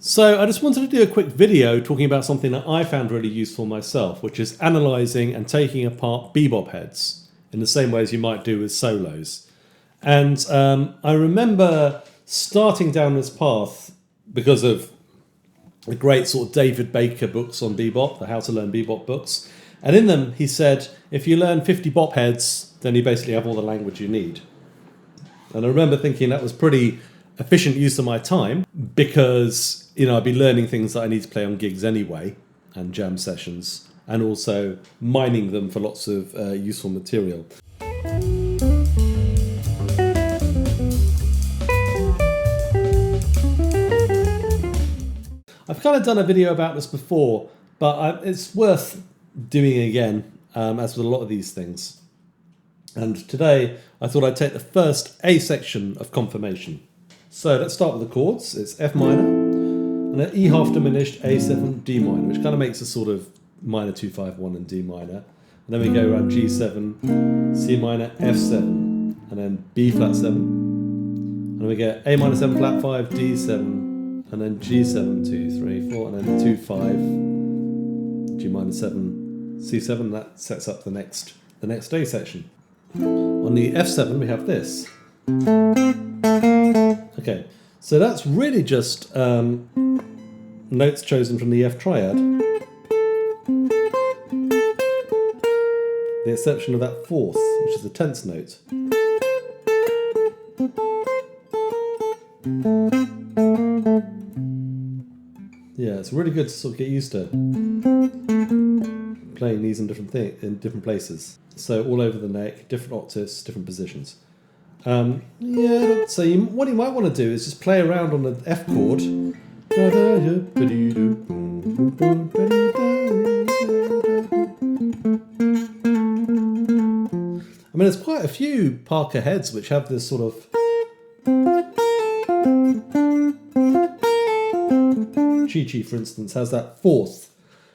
So I just wanted to do a quick video talking about something that I found really useful myself, which is analysing and taking apart bebop heads in the same way as you might do with solos. And I remember starting down this path because of the great sort of David Baker books on bebop, the How to Learn Bebop books. And in them he said, if you learn 50 bop heads, then you basically have all the language you need. And I remember thinking that was pretty efficient use of my time because, I'd be learning things that I need to play on gigs anyway and jam sessions, and also mining them for lots of useful material. I've kind of done a video about this before, but it's worth doing again, as with a lot of these things. And today I thought I'd take the first A section of confirmation. So let's start with the chords. It's F minor, and then E half diminished, A7, D minor, which kind of makes a sort of minor 2, 5, 1 and D minor. And then we go around G7, C minor, F7, and then B flat 7. And then we get A minor 7 flat 5, D7, and then G7, 2, 3, 4, and then 2, 5, G minor 7, C7. That sets up the next A section. On the F7 we have this. Okay, so that's really just notes chosen from the F triad. The exception of that fourth, which is the tense note. Yeah, it's really good to sort of get used to playing these in different places. So all over the neck, different octaves, different positions. So what you might want to do is just play around on the F chord. I mean, there's quite a few Parker heads which have this sort of Chi-Chi, for instance, has that fourth,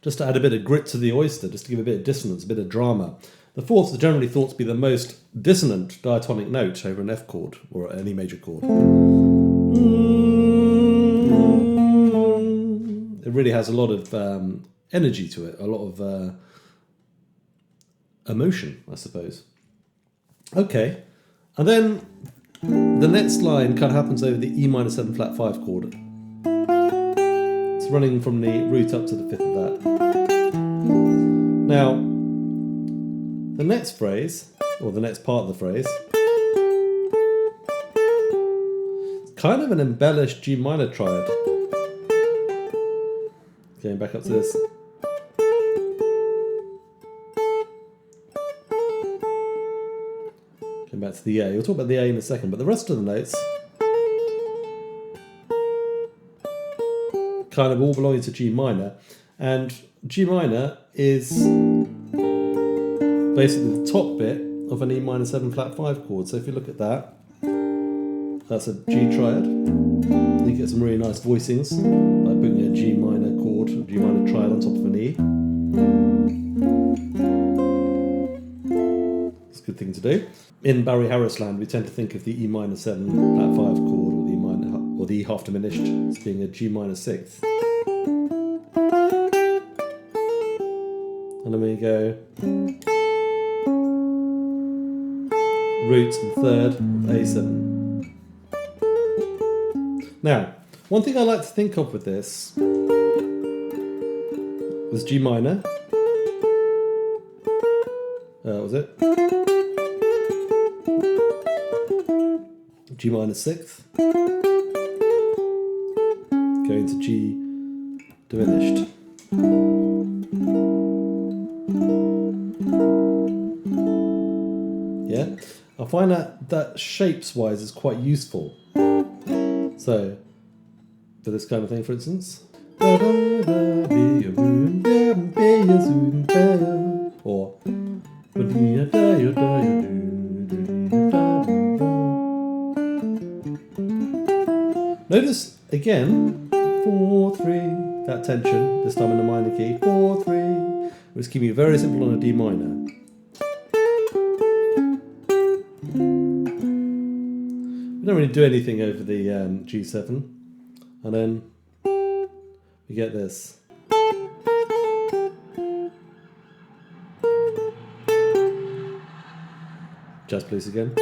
just to add a bit of grit to the oyster, just to give a bit of dissonance, a bit of drama. The fourth is generally thought to be the most dissonant diatonic note over an F chord or any major chord. It really has a lot of energy to it, a lot of emotion, I suppose. Okay, and then the next line kind of happens over the E minor 7 flat 5 chord. It's running from the root up to the fifth of that. Now, the next phrase, or the next part of the phrase, it's kind of an embellished G minor triad. Going back up to this. Going back to the A. We'll talk about the A in a second, but the rest of the notes kind of all belonging to G minor. And G minor is basically the top bit of an E minor 7 flat 5 chord. So if you look at that, that's a G triad. You get some really nice voicings by putting a G minor chord, a G minor triad on top of an E. It's a good thing to do. In Barry Harris land, we tend to think of the E minor 7 flat 5 chord or the E half diminished as being a G minor 6th. And then we go root and third, A7. Now, one thing I like to think of with this was G minor. Was it? G minor 6th. Going to G diminished. Yeah, I find that shapes-wise is quite useful. So, for this kind of thing, for instance, or notice again 4-3, that tension, this time in the minor key, 4-3, which keeping it very simple on a D minor. We don't really do anything over the G7, and then we get this. Jazz blues again.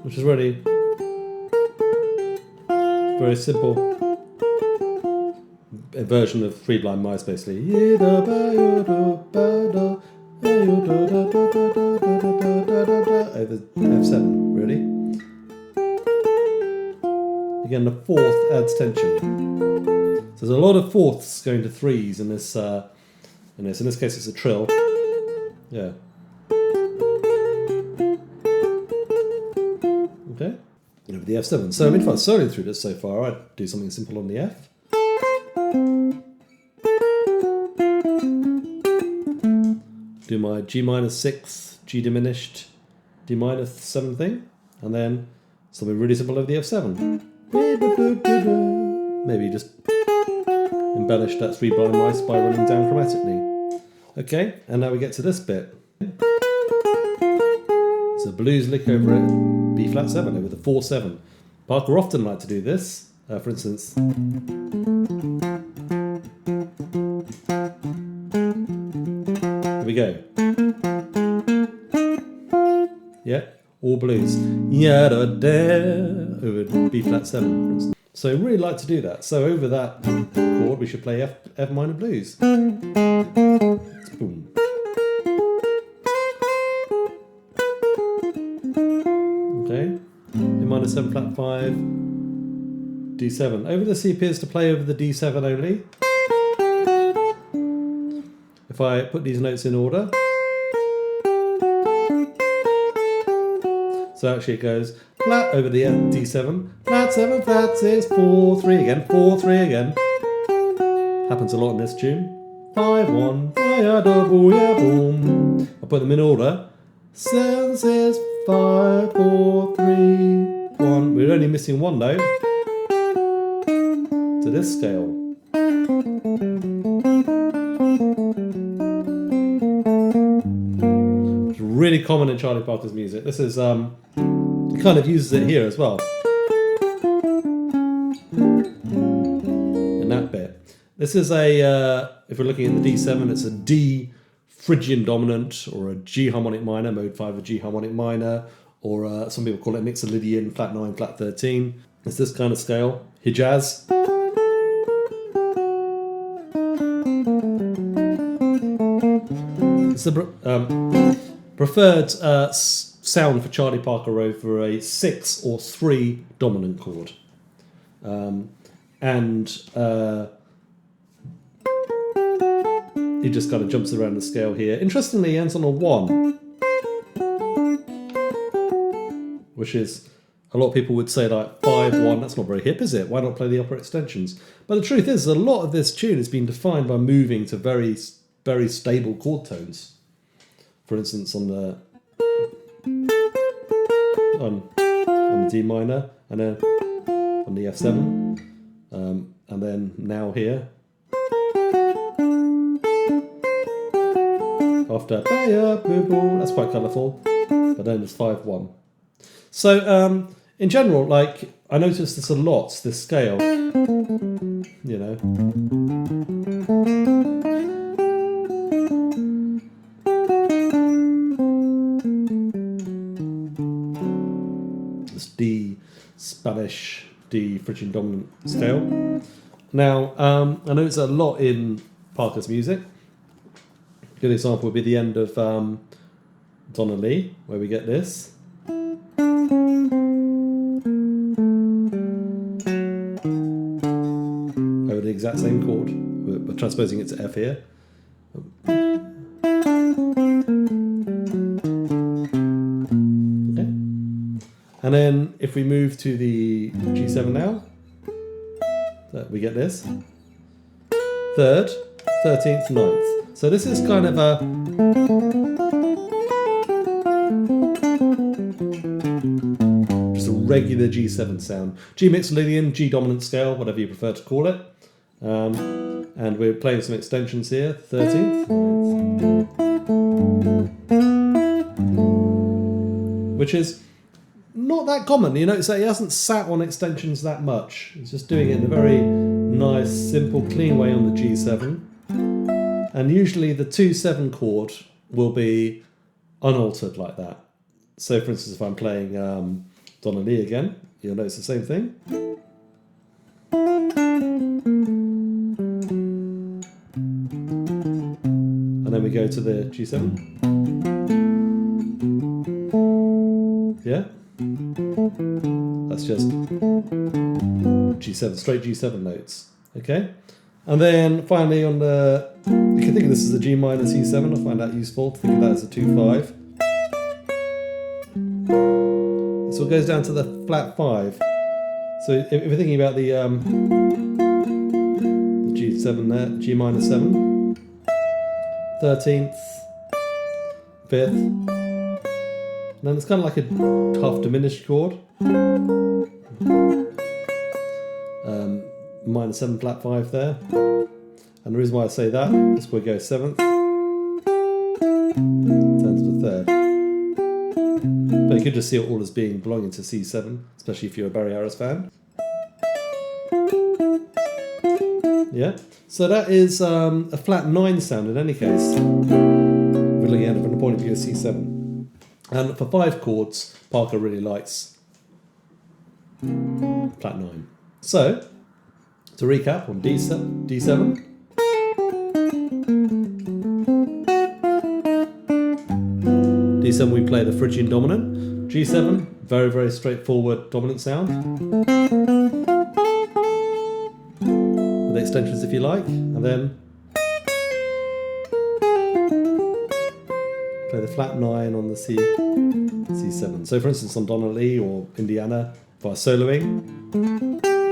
Which is really very simple. A version of Three Blind Mice, basically. Over F7, really. Again, the fourth adds tension. So there's a lot of fourths going to threes in this. In this case, it's a trill. Yeah. Okay. Over the F7. So I mean, if I was soloing through this so far, I'd do something simple on the F. Do my G minor 6, G diminished, D minor 7 thing, and then something really simple over the F7. Maybe just embellish that Three Blind Mice by running down chromatically. Okay, and now we get to this bit. It's a blues lick over it, B flat 7 over the 4/7. Parker often liked to do this. For instance, here we go. Yeah, all blues. Yada da over B flat 7, for instance. So really like to do that. So over that chord, we should play F minor blues. Boom. Okay, A minor 7 flat 5, D7. Over the C appears to play over the D7 only. If I put these notes in order, so actually it goes flat over the D7, flat 7, flat 6, 4, 3 again, 4, 3 again. Happens a lot in this tune. 5, 1, fire, double, yeah, boom. I put them in order. 7, 6, 5, 4, 3, 1. We're only missing one note to this scale. It's really common in Charlie Parker's music. This is, he kind of uses it here as well. In that bit. This is a, if we're looking at the D7, it's a D Phrygian dominant, or a G harmonic minor, mode 5 of G harmonic minor, or some people call it Mixolydian, flat 9, flat 13. It's this kind of scale. Hijaz. It's the preferred sound for Charlie Parker over a 6 or 3 dominant chord. He just kind of jumps around the scale here. Interestingly, he ends on a 1, which is, a lot of people would say like 5-1, that's not very hip, is it? Why not play the upper extensions? But the truth is, a lot of this tune has been defined by moving to very, very stable chord tones. For instance, on the D minor, and then on the F7, and then now here. After that's quite colourful, but then it's 5-1. So in general, like, I noticed this a lot, this scale, you know. This D Spanish, D Phrygian dominant scale. Now, I notice a lot in Parker's music. A good example would be the end of Donna Lee, where we get this. Over the exact same chord. We're transposing it to F here. Okay. And then if we move to the G7 now, we get this. 3rd, 13th, 9th. So this is kind of a just a regular G7 sound. G Mixolydian, G dominant scale, whatever you prefer to call it. And we're playing some extensions here. 13th, 9th. Which is not that common. You notice that he hasn't sat on extensions that much. He's just doing it in a very nice, simple, clean way on the G7. And usually the 2-7 chord will be unaltered like that. So for instance, if I'm playing Donna Lee again, you'll notice the same thing. And then we go to the G7. Yeah? That's just G7, straight G7 notes. Okay? And then finally on the, you can think of this as a G minor C7. I find that useful to think of that as a 2-5. So it goes down to the flat 5. So if we're thinking about the G7 there, G minor 7, 13th, 5th, and then it's kind of like a half diminished chord. Minor 7 flat 5 there. And the reason why I say that is we go 7th, turn to the 3rd. But you could just see it all as being belonging to C7, especially if you're a Barry Harris fan. Yeah, so that is a flat 9 sound in any case. We're looking at it from the point of view of C7. And for 5 chords, Parker really likes flat 9. So, to recap on D7, D7. D7 we play the Phrygian dominant. G7, very, very straightforward dominant sound. With extensions if you like. And then play the flat 9 on the C7. So for instance on Donna Lee or Indiana, if I was soloing,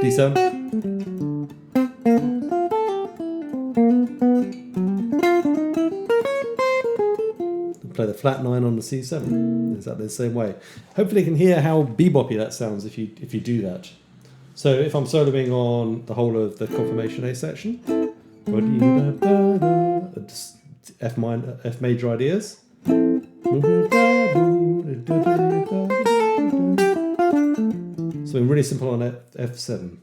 D7. Play the flat 9 on the C7, exactly the same way. Hopefully you can hear how beboppy that sounds if you do that. So if I'm soloing on the whole of the confirmation A section, F minor, F major ideas. So really simple on F7.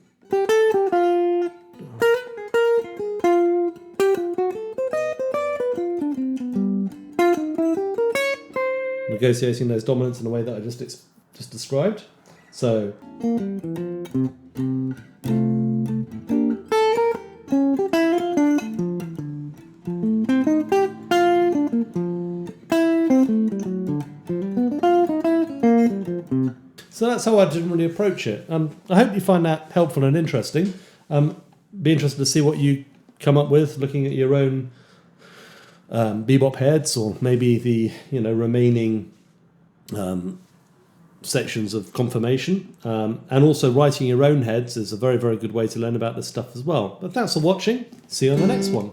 Negotiating those dominants in the way that I just described. So that's how I generally approach it. I hope you find that helpful and interesting. Be interested to see what you come up with, looking at your own bebop heads, or maybe the remaining sections of confirmation, and also writing your own heads is a very, very good way to learn about this stuff as well. But thanks for watching. See you on the next one.